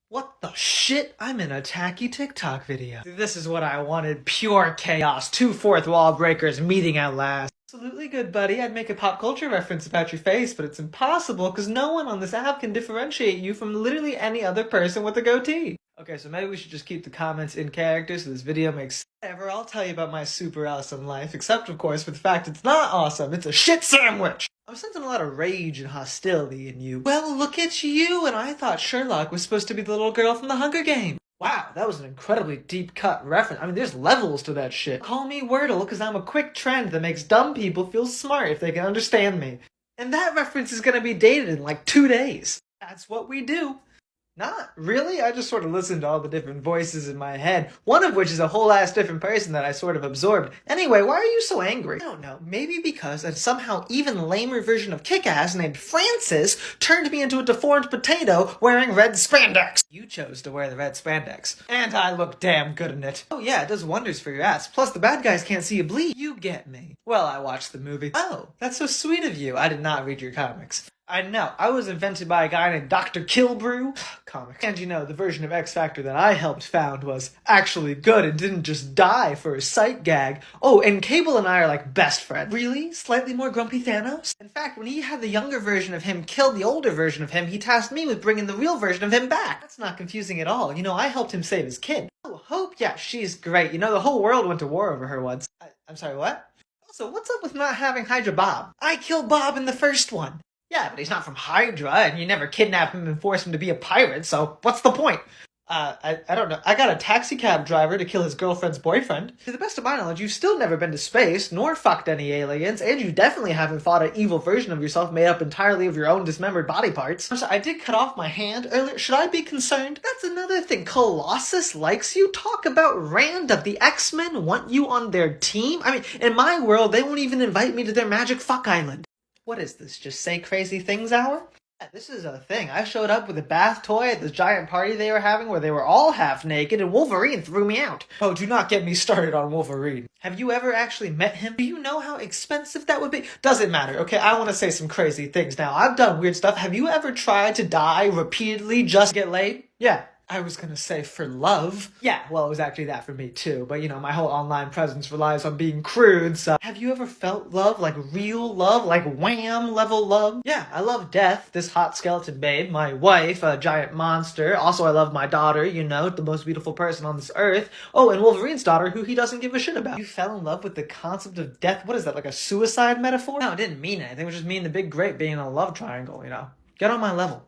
What the shit? I'm in a tacky TikTok video. This is what I wanted. Pure chaos. Two fourth wall breakers meeting at last. Absolutely good, buddy. I'd make a pop culture reference about your face, but it's impossible because no one on this app can differentiate you from literally any other person with a goatee. Okay, so maybe we should just keep the comments in character so this video makes whatever. I'll tell you about my super awesome life, except of course for the fact it's not awesome. It's a shit sandwich. I'm sensing a lot of rage and hostility in you. Well, look at you, and I thought Sherlock was supposed to be the little girl from the Hunger Games. Wow, that was an incredibly deep cut reference. I mean, there's levels to that shit. Call me Wordle, because I'm a quick trend that makes dumb people feel smart if they can understand me. And that reference is gonna be dated in like 2 days. That's what we do. Not really, I just sort of listened to all the different voices in my head, one of which is a whole ass different person that I sort of absorbed. Anyway, why are you so angry? I don't know, maybe because a somehow even lamer version of Kick-Ass named Francis turned me into a deformed potato wearing red spandex. You chose to wear the red spandex. And I look damn good in it. Oh yeah, it does wonders for your ass. Plus the bad guys can't see you bleed. You get me. Well, I watched the movie. Oh, that's so sweet of you. I did not read your comics. I know, I was invented by a guy named Dr. Kilbrew. Comic. And you know, the version of X Factor that I helped found was actually good and didn't just die for a sight gag. Oh, and Cable and I are like best friends. Really? Slightly more grumpy Thanos? In fact, when he had the younger version of him kill the older version of him, he tasked me with bringing the real version of him back. That's not confusing at all. You know, I helped him save his kid. Oh, Hope? Yeah, she's great. You know, the whole world went to war over her once. I'm sorry, what? Also, what's up with not having Hydra Bob? I killed Bob in the first one. Yeah, but he's not from Hydra, and you never kidnap him and force him to be a pirate, so what's the point? I don't know. I got a taxi cab driver to kill his girlfriend's boyfriend. To the best of my knowledge, you've still never been to space, nor fucked any aliens, and you definitely haven't fought an evil version of yourself made up entirely of your own dismembered body parts. I'm sorry, I did cut off my hand earlier. Should I be concerned? That's another thing. Colossus likes you? Talk about random. The X-Men want you on their team? I mean, in my world, they won't even invite me to their magic fuck island. What is this, just say crazy things hour? Yeah, this is a thing. I showed up with a bath toy at this giant party they were having where they were all half naked and Wolverine threw me out. Oh, do not get me started on Wolverine. Have you ever actually met him? Do you know how expensive that would be? Doesn't matter, okay? I want to say some crazy things now. I've done weird stuff. Have you ever tried to die repeatedly just to get laid? Yeah. I was gonna say for love. Yeah, well, it was actually that for me too, but you know, my whole online presence relies on being crude, so. Have you ever felt love, like real love, like wham level love? Yeah, I love Death, this hot skeleton babe, my wife, a giant monster. Also, I love my daughter, you know, the most beautiful person on this earth. Oh, and Wolverine's daughter, who he doesn't give a shit about. You fell in love with the concept of death? What is that, like a suicide metaphor? No, it didn't mean anything, it was just me and the big grape being in a love triangle, you know. Get on my level.